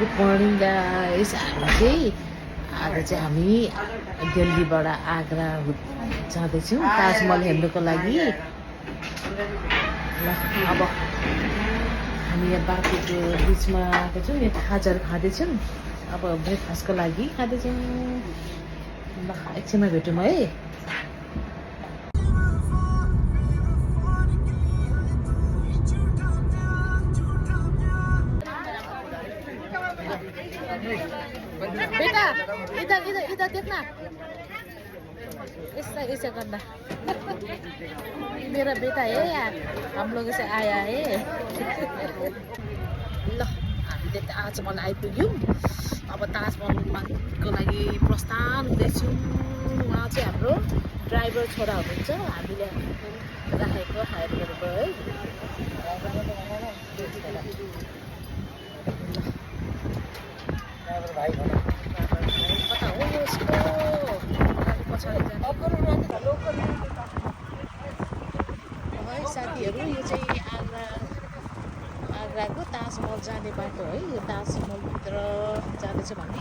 Good morning guys. हामी चाहिँ आज चाहिँ हामी दिल्लीबाट आग्रा जाँदैछौँ ताजमहल हेर्नुको लागि। ल अब हामी यहाँ बाटोको बिचमा आएको छौँ, यहाँ खाजाहरू खाँदैछौँ। अब ब्रेकफास्टको लागि खाँदैछौँ। ल एकछिनमा भेटौँ है। बेटा इधर इधर इधर देखना, ऐसा ऐसा करना। मेरा बेटा है यार, हम लोग से आया है। ल हामीले ताजमहल आइपुग्यौँ। अब ताजमहलको लागि प्रस्थान हुँदैछौँ। उहाँ चाहिँ हाम्रो ड्राइभर छोरा हुनुहुन्छ, हामीले राखेको हायर गरेको है। भाइ कता हो यसको पछाडि जाने है साथीहरू। यो चाहिँ आग्राको ताजमहल जाने बाटो है। यो ताजमहलभित्र जाँदैछ भन्ने।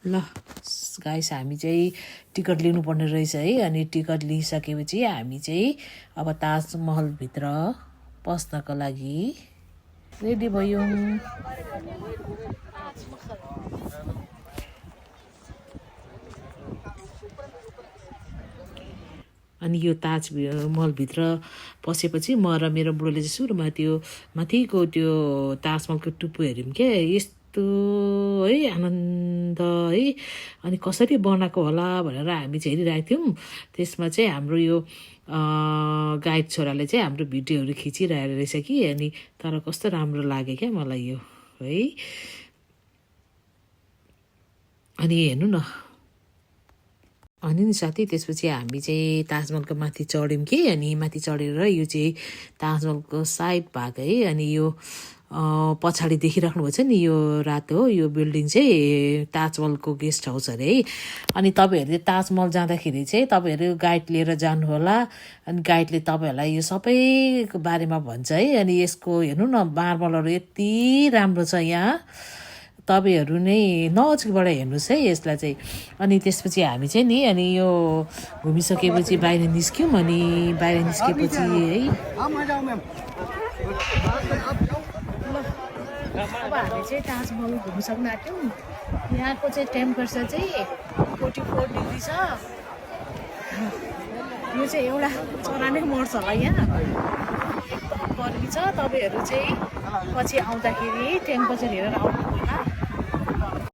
ल गाइस, हामी चाहिँ टिकट लिनुपर्ने रहेछ है। अनि टिकट लिइसकेपछि हामी चाहिँ अब ताजमहलभित्र पस्नको लागि रेडी भयौँ। अनि यो ताजमहलभित्र पसेपछि म र मेरो बुढोले चाहिँ सुरुमा त्यो माथिको त्यो ताजमहलको टुप्पो हेऱ्यौँ क्या। यस्तो है आनन्द है। अनि कसरी बनाएको होला भनेर हामी चाहिँ हेरिरहेको थियौँ। त्यसमा चाहिँ हाम्रो यो गाइड छोराले चाहिँ हाम्रो भिडियोहरू खिचिरहेको रहेछ कि। अनि तर कस्तो राम्रो लाग्यो क्या मलाई यो है। अनि हेर्नु न। अनि नि साथी, त्यसपछि हामी चाहिँ ताजमहलको माथि चढ्यौँ कि। अनि माथि चढेर यो चाहिँ ताजमहलको साइड भाग है। अनि यो पछाडि देखिराख्नु भएको छ नि, यो रातो यो बिल्डिङ चाहिँ ताजमहलको गेस्ट हाउस अरे है। अनि तपाईँहरूले ताजमहल जाँदाखेरि चाहिँ तपाईँहरू गाइड लिएर जानुहोला। अनि गाइडले तपाईँहरूलाई यो सबैको बारेमा भन्छ है। अनि यसको हेर्नु न, मार्बलहरू यति राम्रो छ यहाँ। तपाईँहरू नै नजिकबाट हेर्नुहोस् है यसलाई चाहिँ। अनि त्यसपछि हामी चाहिँ नि अनि यो घुमिसकेपछि बाहिर निस्क्यौँ। अनि बाहिर निस्केपछि है अब हामी चाहिँ ताजमहल घुमिसक्न आँट्यौँ। यहाँको चाहिँ टेम्परेचर चाहिँ 44 डिग्री छ। यो चाहिँ एउटा चरा नै मर्छ होला यहाँ, एकदम गर्मी छ। तपाईँहरू चाहिँ पछि आउँदाखेरि टेम्परेचर हेरेर आउनु होला।